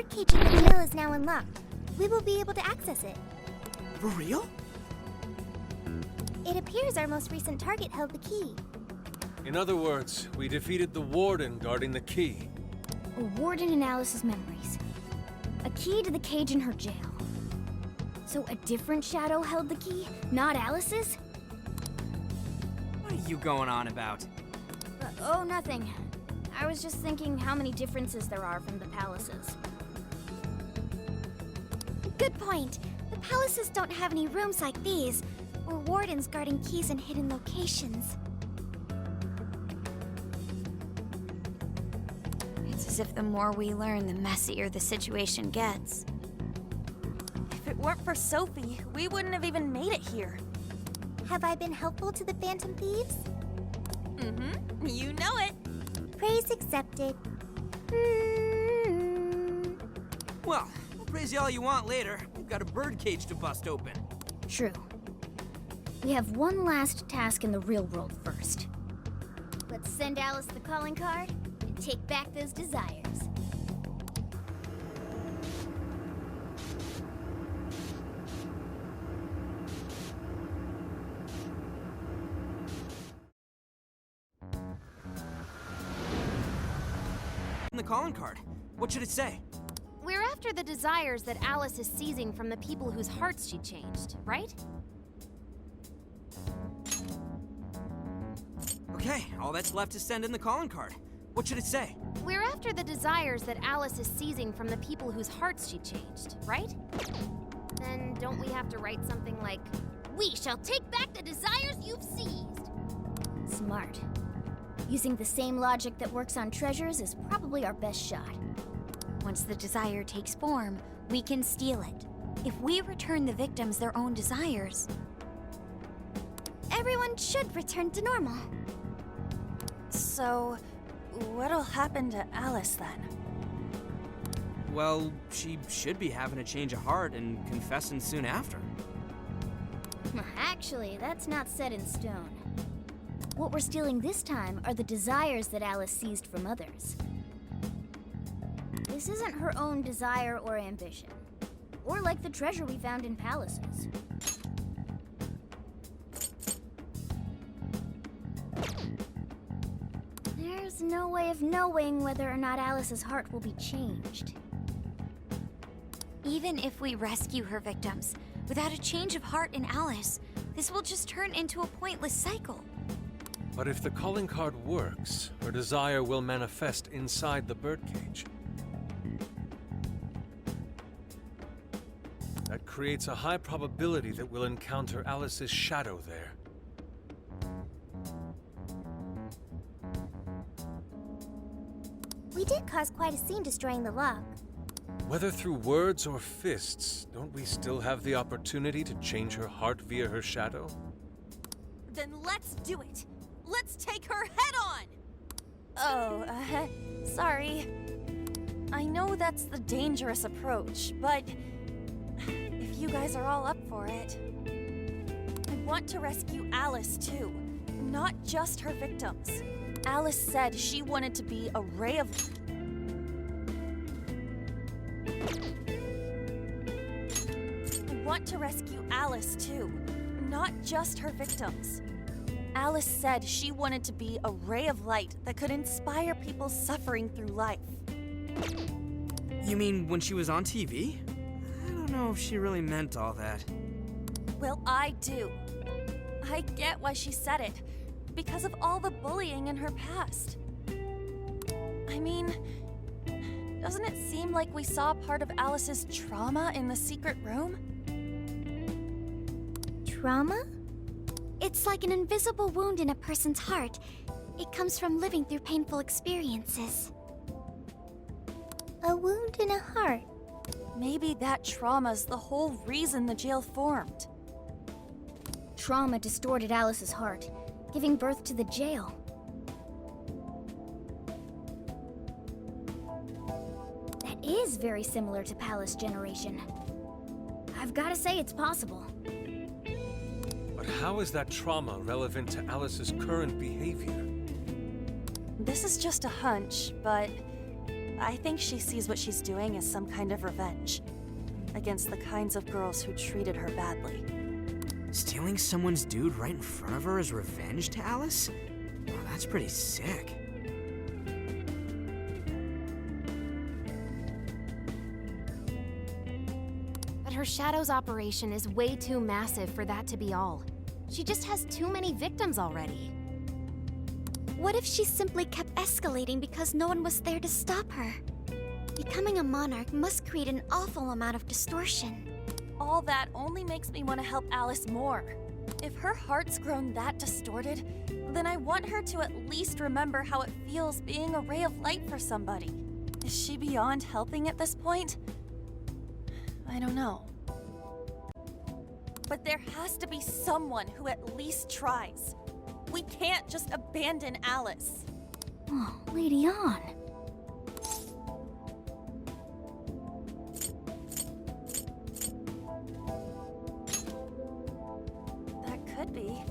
birdcage in the jail is now unlocked. We will be able to access it. For real? It appears our most recent target held the key. In other words, we defeated the warden guarding the key. A warden in Alice's memories. A key to the cage in her jail. So a different shadow held the key, not Alice's? What are you going on about? Oh, nothing. I was just thinking how many differences there are from the palaces. Good point. The palaces don't have any rooms like these, or wardens guarding keys in hidden locations. It's as if the more we learn, the messier the situation gets. If it weren't for Sophie, we wouldn't have even made it here. Have I been helpful to the Phantom Thieves? Mm-hmm. You know it. Praise accepted. Well, we'll praise you all you want later. We've got a birdcage to bust open. True. We have one last task in the real world first. Let's send Alice the calling card and take back those desires. The calling card. What should it say? We're after the desires that Alice is seizing from the people whose hearts she changed, right? Okay, all that's left is send in the calling card. What should it say? We're after the desires that Alice is seizing from the people whose hearts she changed, right? Then don't we have to write something like, "We shall take back the desires you've seized"? Smart. Using the same logic that works on treasures is probably our best shot. Once the desire takes form, we can steal it. If we return the victims their own desires... Everyone should return to normal. So, what'll happen to Alice then? Well, she should be having a change of heart and confessing soon after. Actually, that's not set in stone. What we're stealing this time are the desires that Alice seized from others. This isn't her own desire or ambition. Or like the treasure we found in palaces. There's no way of knowing whether or not Alice's heart will be changed. Even if we rescue her victims, without a change of heart in Alice, this will just turn into a pointless cycle. But if the calling card works, her desire will manifest inside the birdcage. That creates a high probability that we'll encounter Alice's shadow there. We did cause quite a scene destroying the lock. Whether through words or fists, don't we still have the opportunity to change her heart via her shadow? Then let's do it! Let's take her head on! Oh, sorry. I know that's the dangerous approach, but if you guys are all up for it, I want to rescue Alice too, not just her victims. Alice said she wanted to be a ray of... I want to rescue Alice too, not just her victims. Alice said she wanted to be a ray of light that could inspire people suffering through life. You mean when she was on TV? I don't know if she really meant all that. Well, I do. I get why she said it, because of all the bullying in her past. I mean, doesn't it seem like we saw part of Alice's trauma in the secret room? Trauma? It's like an invisible wound in a person's heart. It comes from living through painful experiences. A wound in a heart. Maybe that trauma's the whole reason the jail formed. Trauma distorted Alice's heart, giving birth to the jail. That is very similar to Palace Generation. I've got to say it's possible. But how is that trauma relevant to Alice's current behavior? This is just a hunch, but I think she sees what she's doing as some kind of revenge against the kinds of girls who treated her badly. Stealing someone's dude right in front of her as revenge to Alice? Wow, that's pretty sick. But her Shadow's operation is way too massive for that to be all. She just has too many victims already. What if she simply kept escalating because no one was there to stop her? Becoming a monarch must create an awful amount of distortion. All that only makes me want to help Alice more. If her heart's grown that distorted, then I want her to at least remember how it feels being a ray of light for somebody. Is she beyond helping at this point? I don't know. But there has to be someone who at least tries. We can't just abandon Alice. Oh, Lady On. That could be.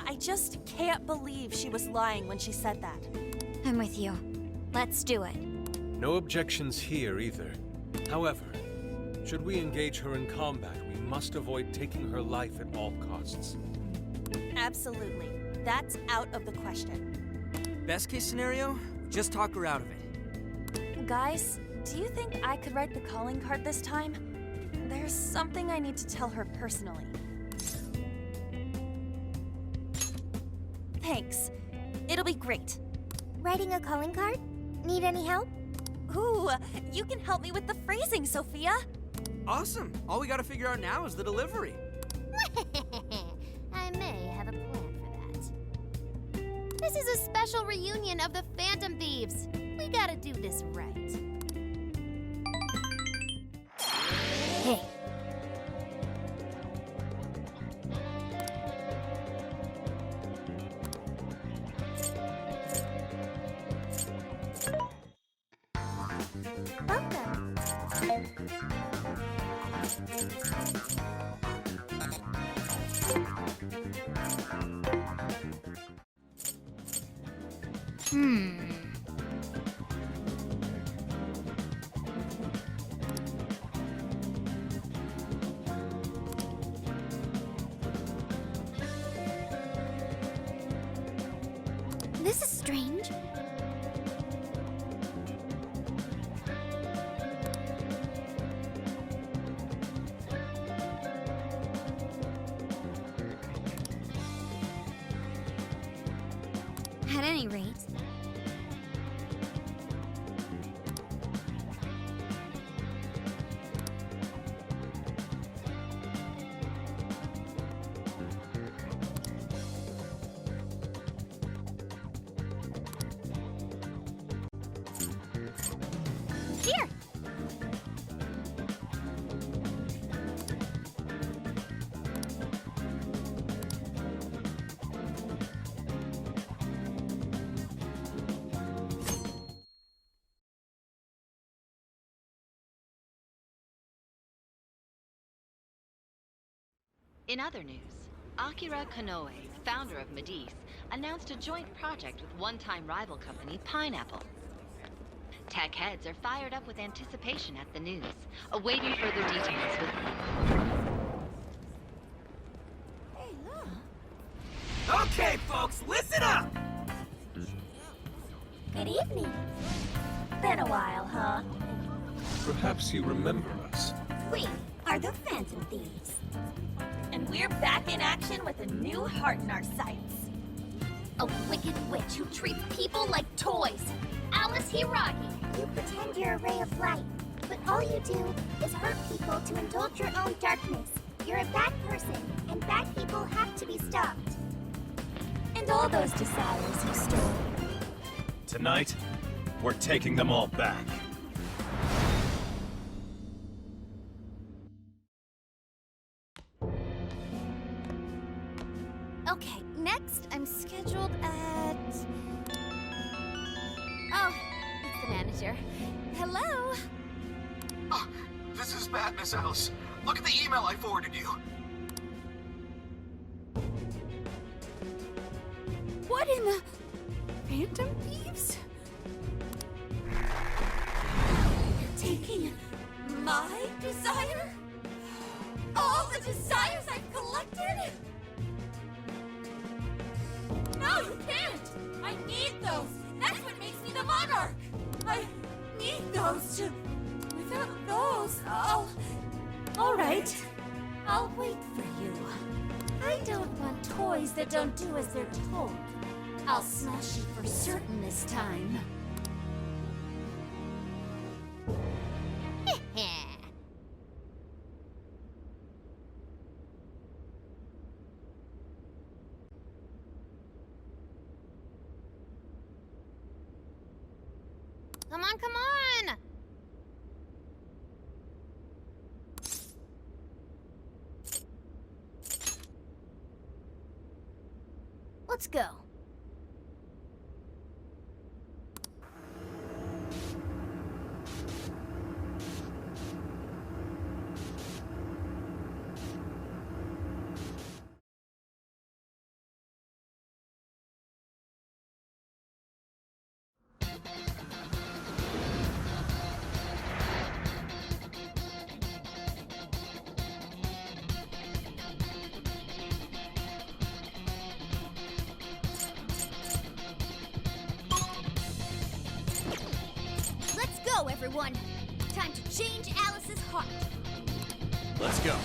I just can't believe she was lying when she said that. I'm with you. Let's do it. No objections here either. However, should we engage her in combat, we must avoid taking her life at all costs. Absolutely. That's out of the question. Best case scenario, just talk her out of it. Guys, do you think I could write the calling card this time? There's something I need to tell her personally. Thanks. It'll be great. Writing a calling card? Need any help? Ooh, you can help me with the phrasing, Sophia. Awesome. All we gotta figure out now is the delivery. I may have a plan for that. This is a special reunion of the Phantom Thieves. We gotta do this right. Hey. Welcome. This is strange. At any rate, Here! In other news, Akira Konoe, founder of Medice, announced a joint project with one-time rival company Pineapple. Tech heads are fired up with anticipation at the news, awaiting further details with Okay, folks, listen up! Good evening. Been a while, huh? Perhaps you remember us. We are the Phantom Thieves. And we're back in action with a new heart in our sights. A wicked witch who treats people like toys. Alice Hiiragi. You pretend you're a ray of light, but all you do is hurt people to indulge your own darkness. You're a bad person, and bad people have to be stopped. And all those desires you stole. Tonight, we're taking them all back. Okay, next I'm scheduled at... Oh, it's the manager. Hello? Oh, this is bad, Miss Alice. Look at the email I forwarded you. What in the... Phantom Thieves? My desire? All the desires I've collected? No, you can't! I need those! That's what makes me the monarch! I need those to... Without those, all right. I'll wait for you. I don't want toys that don't do as they're told. I'll smash you for certain this time. Come on, come on! Let's go. Let's go, everyone! Time to change Alice's heart. Let's go.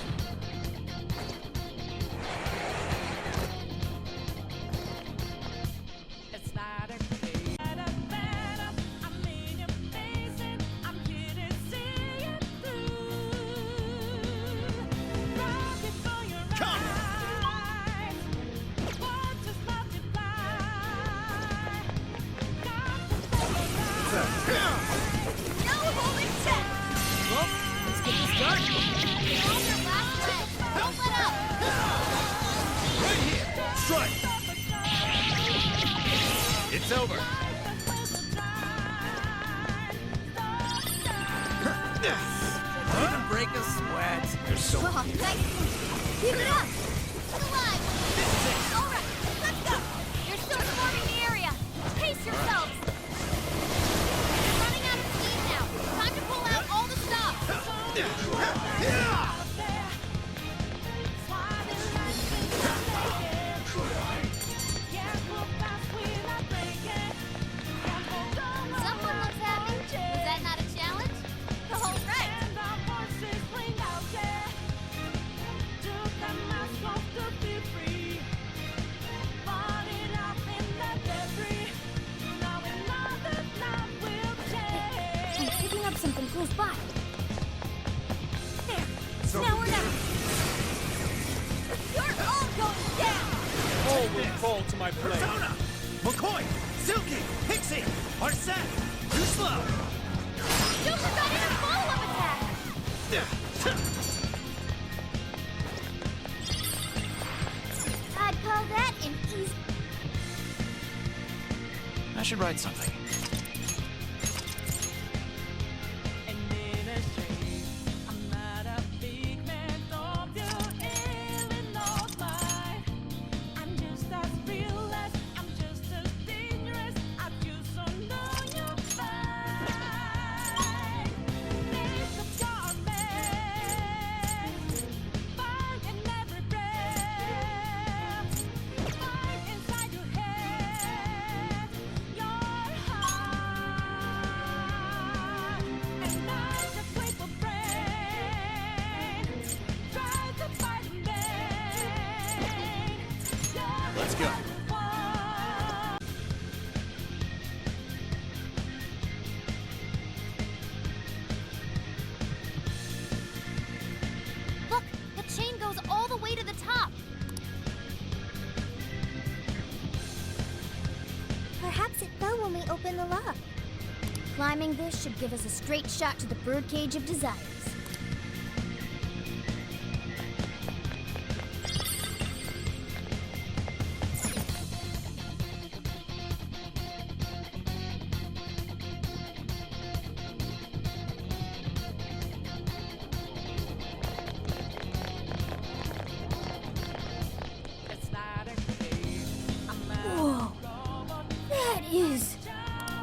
No holding check! Well, let's get this done. Hold your last leg. Don't let up. Right here. Strike. It's over. Even break a sweat. You're so Oh, nice. Keep it up. Still alive. All right, let's go. You're still swarming the area. Pace yourselves. You're running out of steam now. Time to pull out all the stops. Someone looks happy. Was that not a challenge? All right! I'm picking up something close by. There! Now we're done! You're all going down! All will fall to my blade. Persona! McCoy! Silky! Pixie! Arsene! Too slow! You forgot your follow-up attack! I'd call that an easy... I should write something. Let's go. Look, the chain goes all the way to the top. Perhaps it fell when we opened the lock. Climbing this should give us a straight shot to the birdcage of desires. Whoa! That is...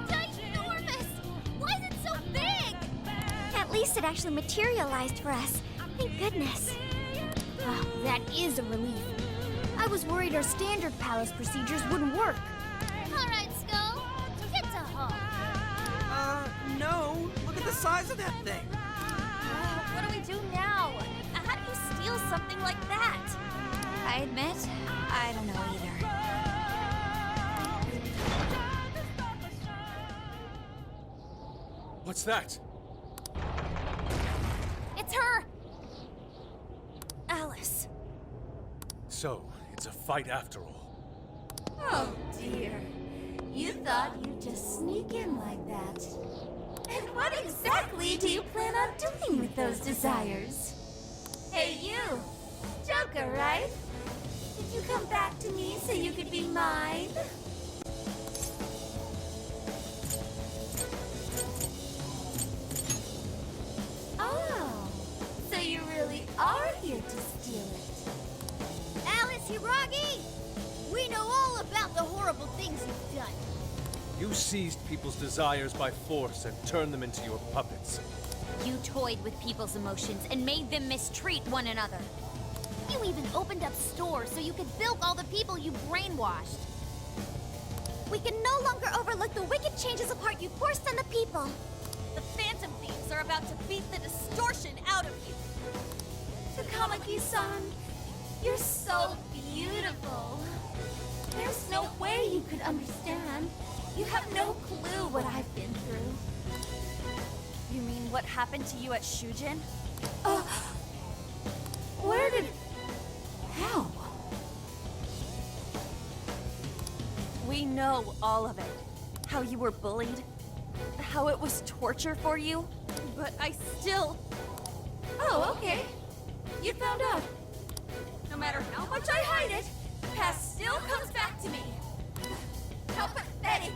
ginormous! Why is it so big? At least least it actually materialized for us. Thank goodness. Oh, that is a relief. I was worried our standard palace procedures wouldn't work. Alright, Skull. Get to home. No. Look at the size of that thing. What do we do now? How do you steal something like that? I admit, I don't know either. What's that? It's her! Alice. So, it's a fight after all. Oh dear. You thought you'd just sneak in like that. And what exactly do you plan on doing with those desires? Hey you! Joker, right? Did you come back to me so you could be mine? Oh, so you really are here to steal it. Alice Hiiragi! We know all about the horrible things you've done. You seized people's desires by force and turned them into your puppets. You toyed with people's emotions and made them mistreat one another. You even opened up stores so you could bilk all the people you brainwashed. We can no longer overlook the wicked changes apart you forced on the people. The Phantom Thieves are about to beat the distortion out of you. Takamaki-san, you're so beautiful. There's no way you could understand. You have no clue what I've been through. You mean what happened to you at Shujin? Where did... How? We know all of it. How you were bullied. How it was torture for you. But I still... Oh, okay. You found out. No matter how much I hide it, the past still comes back to me. How pathetic.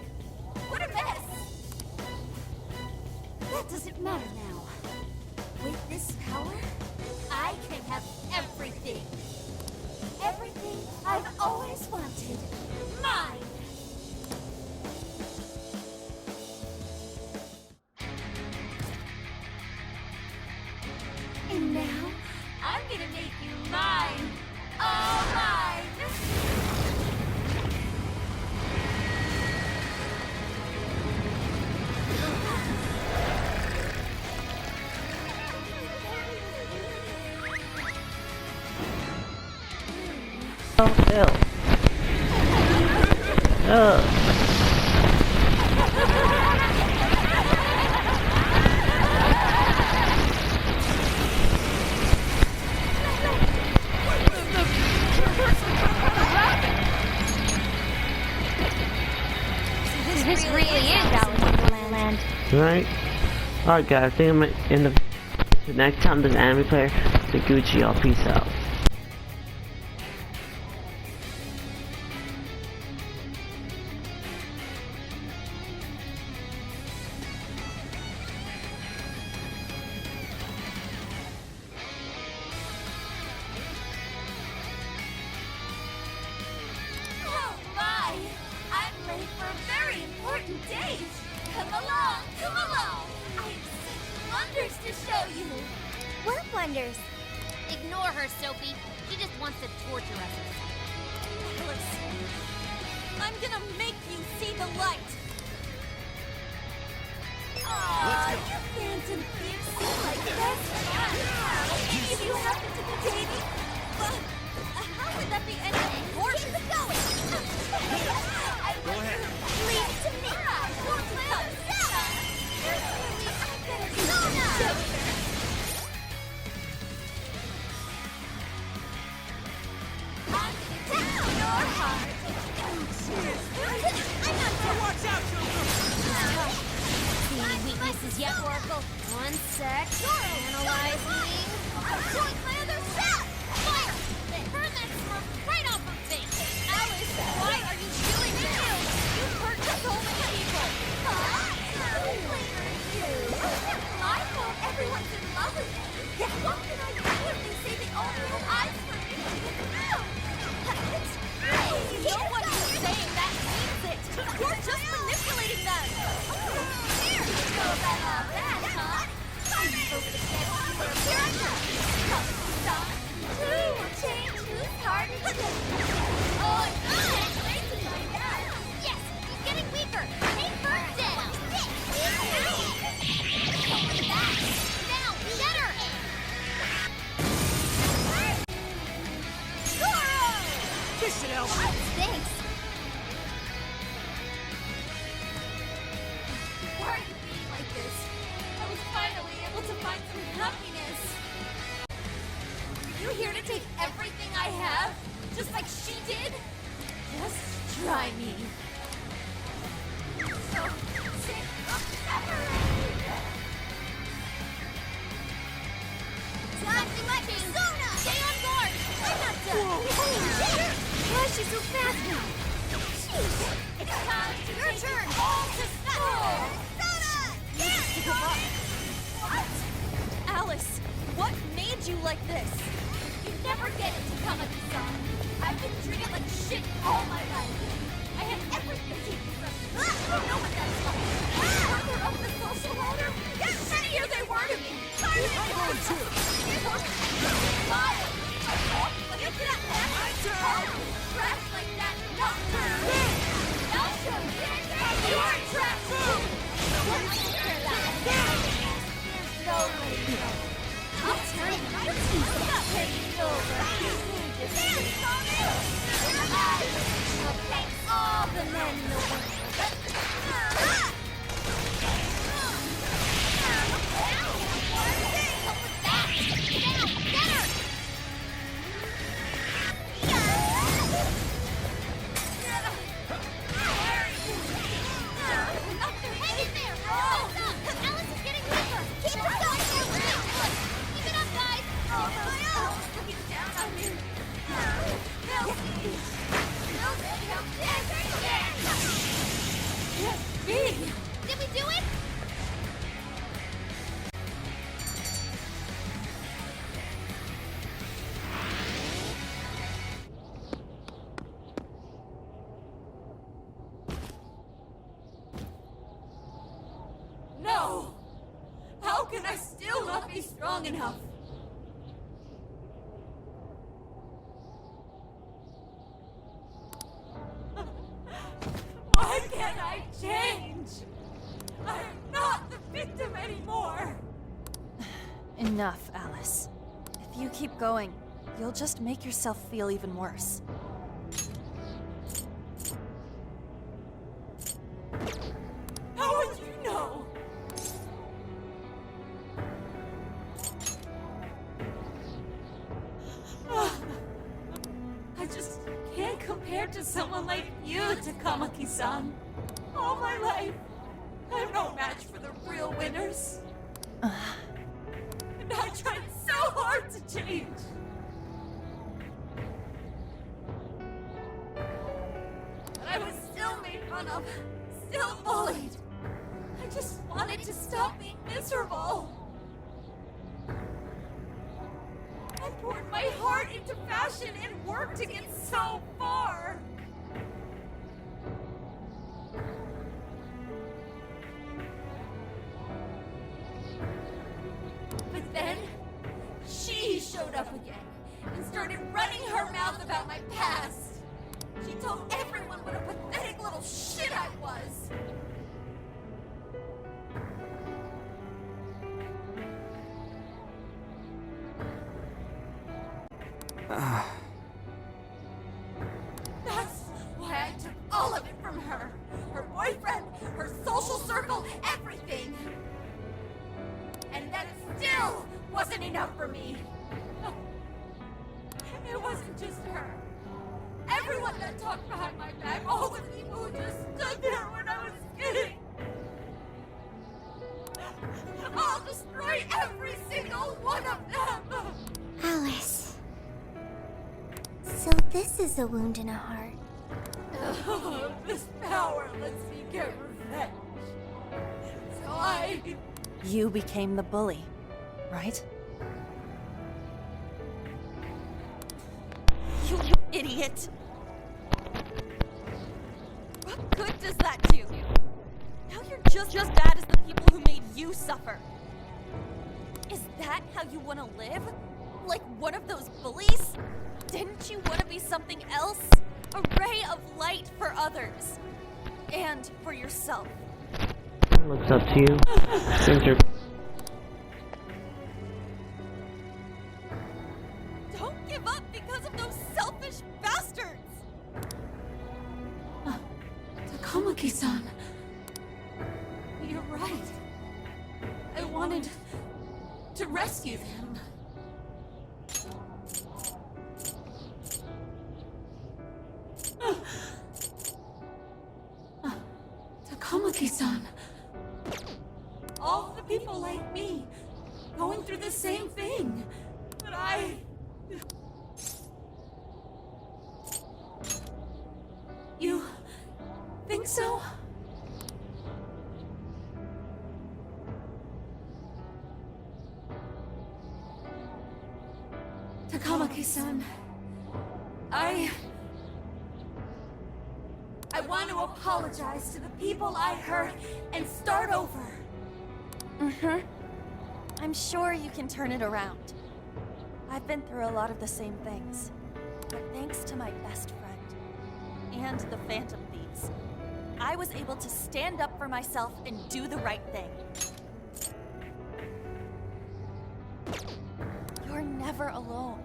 What a mess. That doesn't matter now. With this power, I can have everything. Everything I've always wanted. Mine. And now, I'm gonna make you mine. All mine. This really is Wonderland. Right? Alright guys, I think I'm in the next time this anime player, the Gucci, y'all peace out. Oh my! I'm late for a very important date! Come along, come along! I have such wonders to show you! What wonders? Ignore her, Sophie. She just wants to torture us. Alice, I'm gonna make you see the light. Aw, you Phantom Thieves seem like best friends! If you happen to be dating... How would that be any important? Keep it going! Go ahead. Leave it to me! Won't you come down? There's really... I better do Joker! I'm gonna take your heart! I'm not gonna... Watch out, Joker! Any weaknesses yet, Oracle? One sec. Analyzing. Join my other set! Fire! Burn that smirk right off her face! Alice, why are you doing this? You hurt so many people! I know everyone's in love with me. What can I do if they say they only have eyes for me? It's crazy. You know what you're saying, that means it! You're just manipulating them! You know about all that, huh? I have, just like she did? Just try me. So sick of separating. Time to let me! Zona! Stay on guard! I'm not done! Why is she so fast now? It's time to your turn! All to school! Zona! There! What? Alice, what made you like this? You never get it to come at the sun. I've been treated like shit all my life. I had everything taken from me. I don't know what that's like. Further up the social ladder, the shittier they were to me. I'm going too. Fire! Look at that! My turn! Trash like that, not turn! I'll show you! You're trash too! There's no way to go. I'll turn it right to you. Stop taking over. I'll thank all the men in the world. Did we do it? No! How can I still not be strong enough? Why can't I change? I'm not the victim anymore! Enough, Alice. If you keep going, you'll just make yourself feel even worse. How would you know? I just can't compare to someone like you, Takamaki-san. All my life, I'm no match for the real winners. And I tried so hard to change. But I was still made fun of, still bullied. I just wanted to stop being miserable. I poured my heart into fashion and worked to get so far. But then, she showed up again and started running her mouth about my past. She told everyone what a pathetic little shit I was. That's why I took all of it from her. Her boyfriend, her social circle, everything. And that still wasn't enough for me. It wasn't just her. Everyone that talked behind my back, all the people who just stood there when I was kidding. I'll destroy every single one of them! Alice. So this is a wound in a heart. Oh, this power lets me get revenge. So You became the bully, right? You idiot! What good does that do you? Now you're just as bad as the people who made you suffer. Is that how you want to live? Like one of those bullies? Didn't you want to be something else? A ray of light for others. And for yourself. Looks up to you. Center. Don't give up because of those selfish bastards! Takamaki-san. You're right. I wanted to rescue them. Takamaki-san. All the people like me, going through the same thing. But I... You think so? Takamaki-san, I want to apologize to the people I hurt and start over. I'm sure you can turn it around. I've been through a lot of the same things. But thanks to my best friend and the Phantom Thieves, I was able to stand up for myself and do the right thing. You're never alone.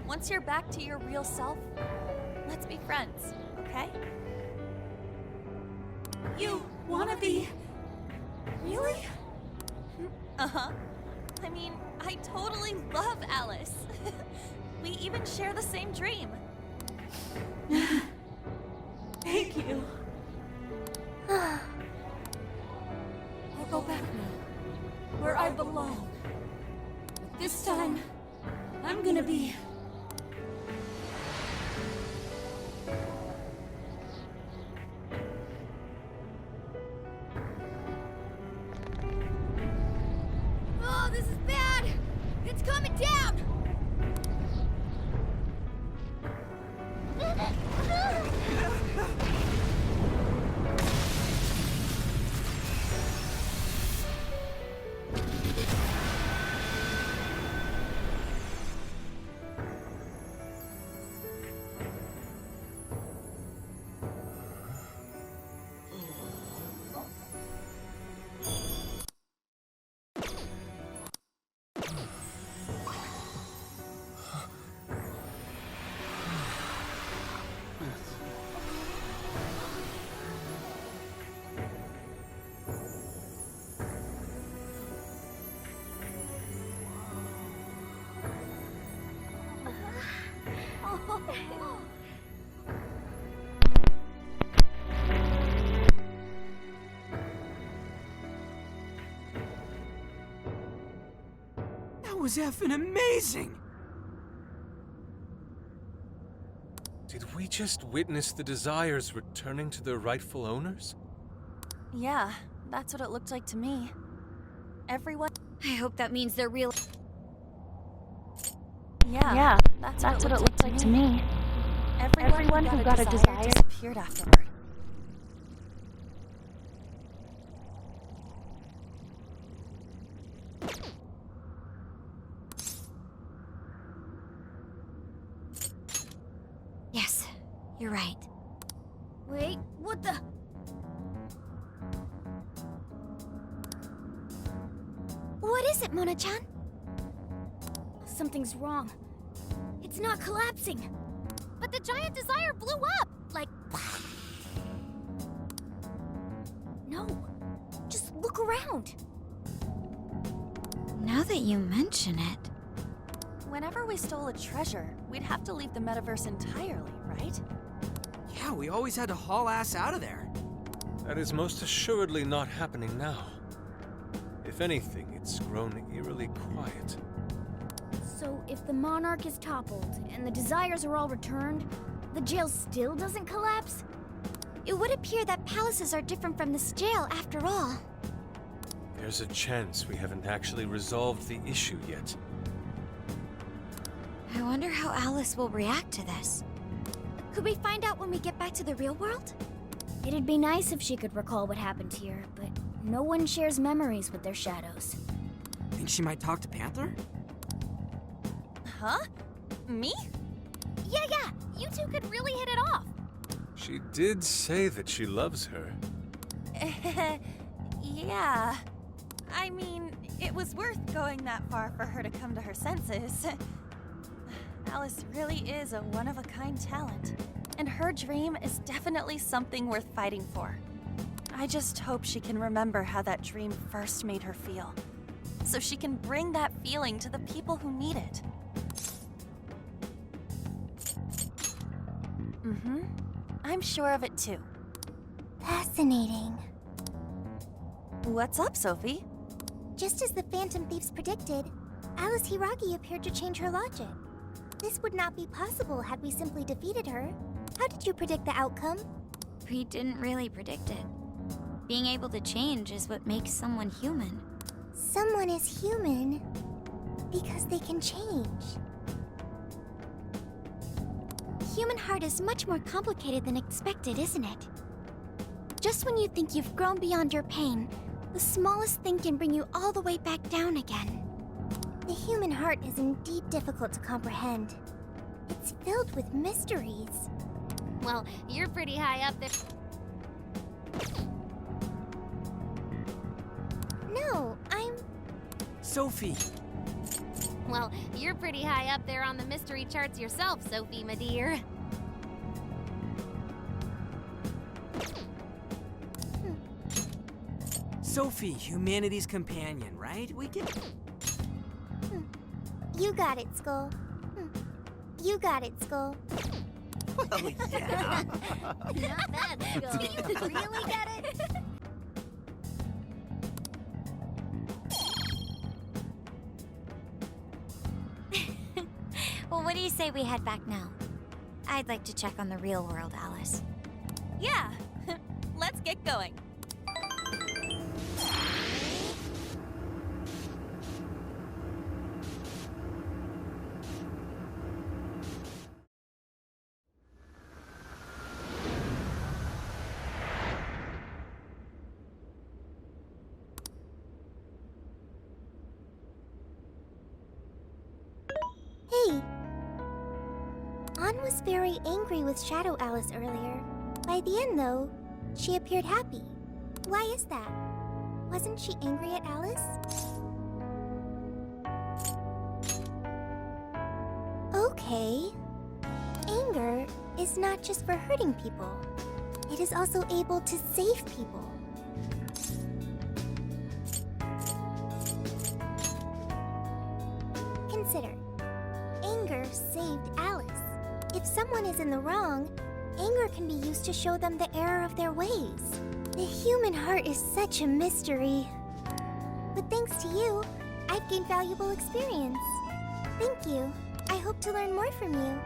Once you're back to your real self, let's be friends, okay? You wanna be... Really? Uh-huh. I mean, I totally love Alice. We even share the same dream. Thank you. I'll go back now, where I belong. But this time, I'm gonna be... Oh, this is bad! It's coming down! That was effing amazing! Did we just witness the Desires returning to their rightful owners? Yeah, that's what it looked like to me. Everyone... I hope that means they're real. Yeah, that's what it looked like to me. Everyone who got a desire disappeared afterward. Yes, you're right. Wait, what the? What is it, Mona-chan? Something's wrong. It's not collapsing. But the giant desire blew up! Like... No. Just look around. Now that you mention it... Whenever we stole a treasure, we'd have to leave the metaverse entirely, right? Yeah, we always had to haul ass out of there. That is most assuredly not happening now. If anything, it's grown eerily quiet. So if the monarch is toppled and the desires are all returned, the jail still doesn't collapse? It would appear that palaces are different from this jail after all. There's a chance we haven't actually resolved the issue yet. I wonder how Alice will react to this. Could we find out when we get back to the real world? It'd be nice if she could recall what happened here, but no one shares memories with their shadows. Think she might talk to Panther? Huh? Me? Yeah, you two could really hit it off. She did say that she loves her. Yeah. I mean, it was worth going that far for her to come to her senses. Alice really is a one-of-a-kind talent, and her dream is definitely something worth fighting for. I just hope she can remember how that dream first made her feel, so she can bring that feeling to the people who need it. I'm sure of it too. Fascinating. What's up, Sophie? Just as the Phantom Thieves predicted, Alice Hiiragi appeared to change her logic. This would not be possible had we simply defeated her. How did you predict the outcome? We didn't really predict it. Being able to change is what makes someone human. Someone is human because they can change. Human heart is much more complicated than expected, isn't it? Just when you think you've grown beyond your pain, the smallest thing can bring you all the way back down again. The human heart is indeed difficult to comprehend. It's filled with mysteries. Well, you're pretty high up there. No, I'm... Sophie! Well, you're pretty high up there on the mystery charts yourself, Sophie, my dear. Sophie, humanity's companion, right? We can... You got it, Skull. You got it, Skull. Well, yeah. Not bad, Skull. Do you really get it? Well, what do you say we head back now? I'd like to check on the real world, Alice. Yeah, let's get going. Hey! Ann was very angry with Shadow Alice earlier. By the end, though, she appeared happy. Why is that? Wasn't she angry at Alice? Okay. Anger is not just for hurting people. It is also able to save people. Consider. Anger saved Alice. If someone is in the wrong, anger can be used to show them the error of their ways. The human heart is such a mystery. But thanks to you, I've gained valuable experience. Thank you. I hope to learn more from you.